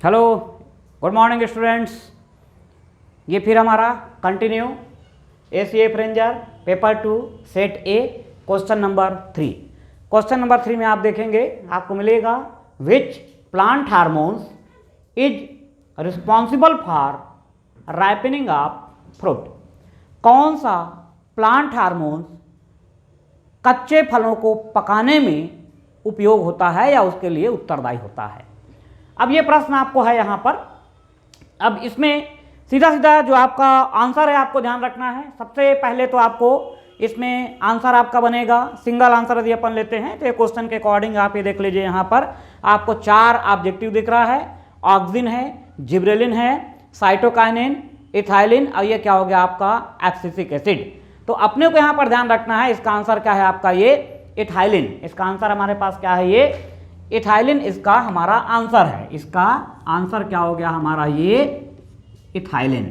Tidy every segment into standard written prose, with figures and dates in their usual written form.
Hello, good morning students. ये फिर हमारा continue ACF ranger paper 2 set ए क्वेश्चन नंबर 3। क्वेश्चन नंबर 3 में आप देखेंगे, आपको मिलेगा which plant hormones is responsible for ripening of fruit. कौन सा प्लांट हार्मोन्स कच्चे फलों को पकाने में उपयोग होता है या उसके लिए उत्तरदायी होता है। अब ये प्रश्न आपको है यहाँ पर। अब इसमें सीधा सीधा जो आपका आंसर है आपको ध्यान रखना है। सबसे पहले तो आपको इसमें आंसर आपका बनेगा, सिंगल आंसर यदि अपन लेते हैं तो ये क्वेश्चन के अकॉर्डिंग आप ये देख लीजिए, यहाँ पर आपको 4 ऑब्जेक्टिव दिख रहा है। ऑक्सिन है, जिब्रेलिन है, साइटोकाइनिन, इथाइलिन और ये क्या हो गया आपका एब्सिसिक एसिड। तो अपने को यहाँ पर ध्यान रखना है, इसका आंसर क्या है आपका ये इथाइलिन। इसका आंसर हमारे पास क्या है, ये इथाइलिन इसका हमारा आंसर है। इसका आंसर क्या हो गया हमारा, ये इथाइलिन।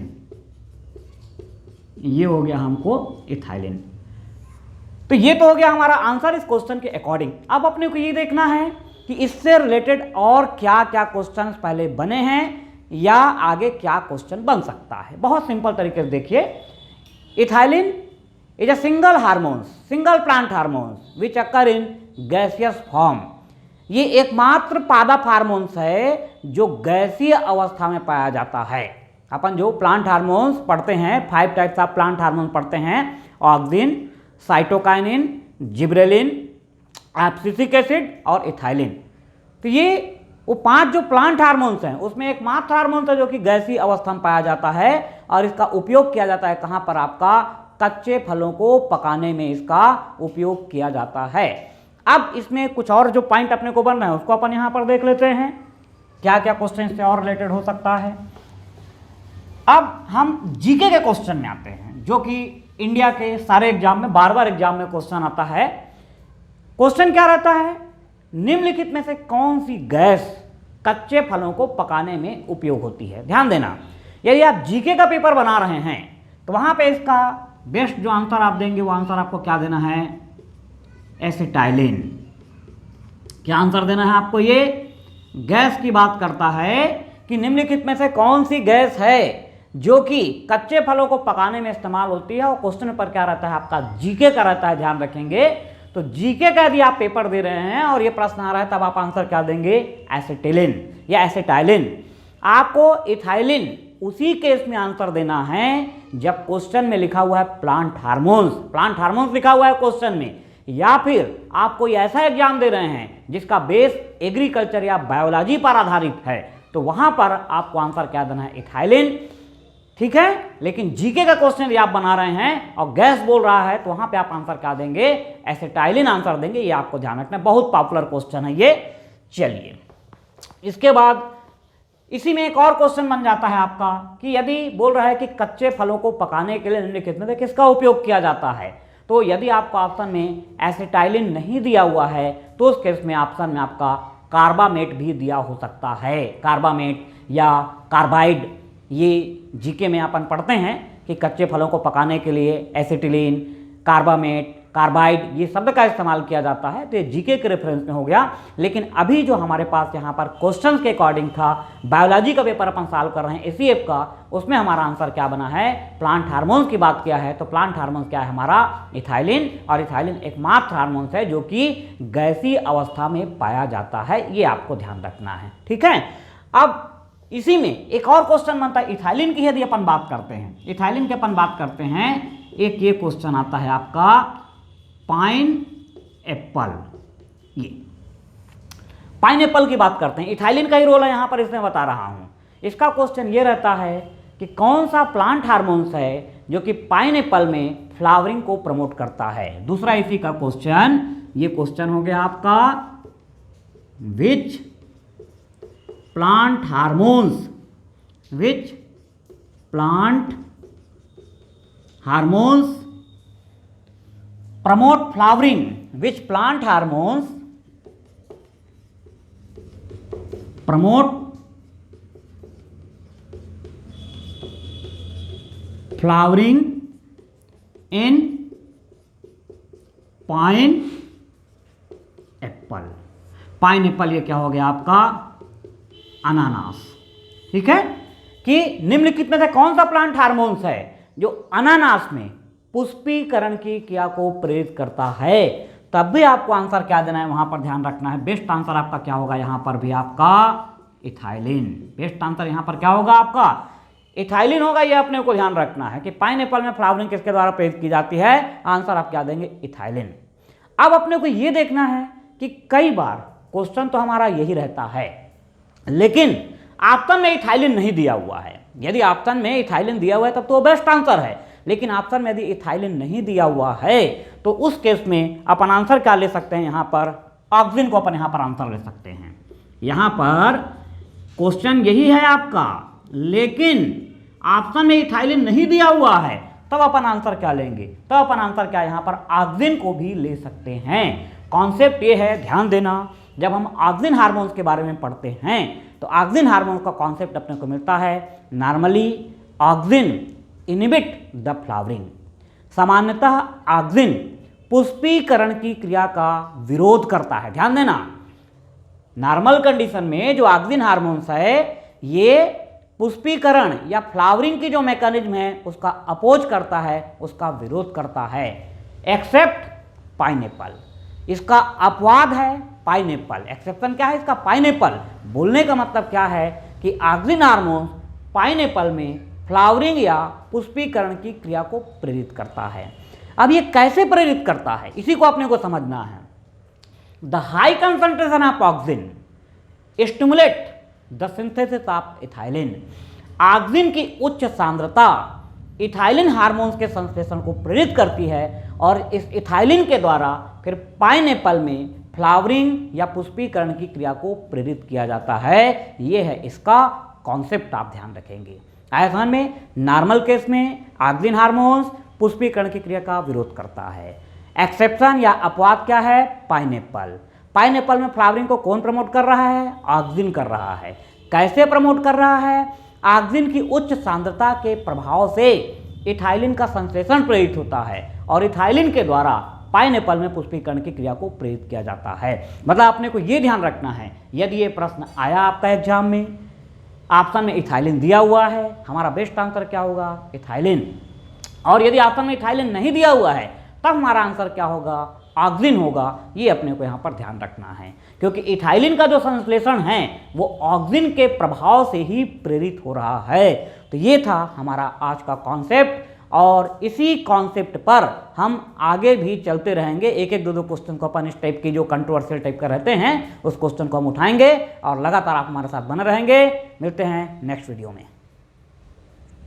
ये हो गया हमको इथाइलिन। तो ये तो हो गया हमारा आंसर इस क्वेश्चन के अकॉर्डिंग। अब अपने को ये देखना है कि इससे रिलेटेड और क्या क्या क्वेश्चन पहले बने हैं या आगे क्या क्वेश्चन बन सकता है। बहुत सिंपल तरीके से देखिए, ethylene is a single hormones, single plant hormones which occur in gaseous form. ये एकमात्र पादप हार्मोन्स है जो गैसीय अवस्था में पाया जाता है। अपन जो प्लांट हार्मोन्स पढ़ते हैं, 5 टाइप्स ऑफ प्लांट हार्मोन पढ़ते हैं, auxin, cytokinin, gibberellin, abscisic acid और इथाइलिन। तो ये वो 5 जो प्लांट हार्मोन्स हैं उसमें एकमात्र हार्मोन्स है जो कि गैसीय अवस्था में पाया जाता है और इसका उपयोग किया जाता है कहाँ पर, आपका कच्चे फलों को पकाने में इसका उपयोग किया जाता है। अब इसमें कुछ और जो पॉइंट अपने को बन रहे हैं उसको अपन यहाँ पर देख लेते हैं, क्या क्या क्वेश्चन से और रिलेटेड हो सकता है। अब हम जीके के क्वेश्चन में आते हैं, जो कि इंडिया के सारे एग्जाम में बार एग्जाम में क्वेश्चन आता है। क्वेश्चन क्या रहता है, निम्नलिखित में से कौन सी गैस कच्चे फलों को पकाने में उपयोग होती है। ध्यान देना, यदि आप जीके का पेपर बना रहे हैं तो वहां पे इसका बेस्ट जो आंसर आप देंगे वो आंसर आपको क्या देना है, एसिटाइलिन। क्या आंसर देना है आपको, ये गैस की बात करता है कि निम्नलिखित में से कौन सी गैस है जो कि कच्चे फलों को पकाने में इस्तेमाल होती है। और क्वेश्चन पर क्या रहता है आपका, जीके का रहता है। ध्यान रखेंगे, तो जीके का यदि आप पेपर दे रहे हैं और ये प्रश्न आ रहा है तब आप आंसर क्या देंगे, एसिटिलिन या एसिटाइलिन। आपको इथाइलिन उसी केस में आंसर देना है जब क्वेश्चन में लिखा हुआ है प्लांट हार्मोन्स, प्लांट हार्मोन्स लिखा हुआ है क्वेश्चन में, या फिर आप कोई ऐसा एग्जाम दे रहे हैं जिसका बेस एग्रीकल्चर या बायोलॉजी पर आधारित है, तो वहां पर आपको आंसर क्या देना है, इथाइलिन। ठीक है, लेकिन जीके का क्वेश्चन यदि आप बना रहे हैं और गैस बोल रहा है तो वहां पे आप आंसर क्या देंगे, एसिटाइलिन आंसर देंगे। ये आपको ध्यान रखना है, बहुत पॉपुलर क्वेश्चन है ये। चलिए, इसके बाद इसी में एक और क्वेश्चन बन जाता है आपका कि यदि बोल रहा है कि कच्चे फलों को पकाने के लिए निम्नलिखित में से किसका उपयोग किया जाता है, तो यदि आपको ऑप्शन में एसिटाइलिन नहीं दिया हुआ है तो उस केस में ऑप्शन में आपका कार्बामेट भी दिया हो सकता है। कार्बामेट या कार्बाइड, ये जीके में अपन पढ़ते हैं कि कच्चे फलों को पकाने के लिए एसिटिलीन, कार्बामेट, कार्बाइड ये शब्द का इस्तेमाल किया जाता है। तो ये जीके के रेफरेंस में हो गया। लेकिन अभी जो हमारे पास यहाँ पर क्वेश्चंस के अकॉर्डिंग था, बायोलॉजी का पेपर अपन सॉल्व कर रहे हैं ACF का, उसमें हमारा आंसर क्या बना है, प्लांट हार्मोन्स की बात किया है। तो प्लांट हार्मोन्स क्या है हमारा, इथाइलिन। और इथाइलिन एकमात्र हार्मोन्स है जो कि गैसीय अवस्था में पाया जाता है, ये आपको ध्यान रखना है। ठीक है, अब इसी में एक और क्वेश्चन बनता है इथाइलिन की। यदि अपन बात करते हैं इथाइलिन की, अपन बात करते हैं, एक ये क्वेश्चन आता है आपका पाइन एप्पल। ये पाइन एप्पल की बात करते हैं, इथाइलिन का ही रोल है यहां पर, इसमें बता रहा हूं। इसका क्वेश्चन ये रहता है कि कौन सा प्लांट हार्मोन्स है जो कि पाइन एप्पल में फ्लावरिंग को प्रमोट करता है। दूसरा इसी का क्वेश्चन, ये क्वेश्चन हो गया आपका, which plant hormones, which plant hormones promote flowering, which plant hormones promote flowering in pine Apple. Pine Apple ये क्या हो गया आपका, अनानास। ठीक है, कि निम्नलिखित में से कौन सा प्लांट हार्मोन्स है जो अनानास में पुष्पीकरण की क्रिया को प्रेरित करता है। तब भी आपको आंसर क्या देना है, वहां पर ध्यान रखना है। बेस्ट आंसर आपका क्या होगा, यहां पर भी आपका इथाइलिन। बेस्ट आंसर यहां पर क्या होगा, आपका इथाइलिन होगा। ये अपने को ध्यान रखना है कि पाइनएप्पल में फ्लावरिंग किसके द्वारा प्रेरित की जाती है, आंसर आप क्या देंगे, इथाइलिन। अब अपने को ये देखना है कि कई बार क्वेश्चन तो हमारा यही रहता है, लेकिन ऑप्शन में इथाइलिन नहीं दिया हुआ है। यदि ऑप्शन में इथाइलिन दिया हुआ है तब तो बेस्ट आंसर है, लेकिन ऑप्शन में यदि इथाइलिन नहीं दिया हुआ है तो उस केस में अपन आंसर क्या ले सकते हैं, यहां पर ऑक्सीजन को अपन यहां पर आंसर ले सकते हैं। यहां पर क्वेश्चन यही है आपका, लेकिन ऑप्शन में इथाइलिन नहीं दिया हुआ है, तब अपन आंसर क्या लेंगे, तब अपन आंसर क्या यहां पर ऑक्सीजन को भी ले सकते हैं। कॉन्सेप्ट ये है, ध्यान देना, जब हम ऑक्सीजन हार्मोन्स के बारे में पढ़ते हैं तो ऑक्सीजन हार्मोन का कॉन्सेप्ट अपने को मिलता है, normally oxygen inhibit the flowering. सामान्यतः ऑक्सीजन पुष्पीकरण की क्रिया का विरोध करता है। ध्यान देना, नॉर्मल कंडीशन में जो ऑक्सीजन हार्मोन्स है ये पुष्पीकरण या फ्लावरिंग की जो मैकेनिज्म है उसका अपोज करता है, उसका विरोध करता है, एक्सेप्ट पाइनएप्पल। इसका अपवाद है पाइनएप्पल। एक्सेप्शन क्या है इसका, पाइनएप्पल। बोलने का मतलब क्या है कि ऑक्सीजन हार्मोन पाइनएप्पल में फ्लावरिंग या पुष्पीकरण की क्रिया को प्रेरित करता है। अब ये कैसे प्रेरित करता है, इसी को अपने को समझना है। The high concentration of oxygen stimulate the synthesis of ethylene. Oxygen की उच्च सांद्रता इथाइलिन हार्मोन्स के संश्लेषण को प्रेरित करती है और इस इथाइलिन के द्वारा फिर पाइनएप्पल में फ्लावरिंग या पुष्पीकरण की क्रिया को प्रेरित किया जाता है। ये है इसका कॉन्सेप्ट, आप ध्यान रखेंगे। आयतन में नॉर्मल केस में ऑक्सीजन हार्मोन्स पुष्पीकरण की क्रिया का विरोध करता है। एक्सेप्शन या अपवाद क्या है, पाइनएप्पल। पाइनएप्पल में फ्लावरिंग को कौन प्रमोट कर रहा है, ऑक्सीजन कर रहा है। कैसे प्रमोट कर रहा है, ऑक्सीजन की उच्च सांद्रता के प्रभाव से इथाइलिन का संश्लेषण प्रेरित होता है और इथाइलिन के द्वारा पाइनएप्पल में पुष्पीकरण की क्रिया को प्रेरित किया जाता है। मतलब आपने को यह ध्यान रखना है, यदि ये प्रश्न आया आपका एग्जाम में, ऑप्शन में इथाइलिन दिया हुआ है, हमारा बेस्ट आंसर क्या होगा, इथाइलिन। और यदि ऑप्शन में इथाइलिन नहीं दिया हुआ है तब हमारा आंसर क्या होगा, ऑक्सीजन होगा। ये अपने को यहाँ पर ध्यान रखना है, क्योंकि इथाइलिन का जो संश्लेषण है वो ऑक्सीजन के प्रभाव से ही प्रेरित हो रहा है। तो ये था हमारा आज का कॉन्सेप्ट, और इसी कॉन्सेप्ट पर हम आगे भी चलते रहेंगे। एक एक दो दो क्वेश्चन को अपन इस टाइप की जो कंट्रोवर्शियल टाइप का रहते हैं उस क्वेश्चन को हम उठाएंगे और लगातार आप हमारे साथ बने रहेंगे। मिलते हैं नेक्स्ट वीडियो में।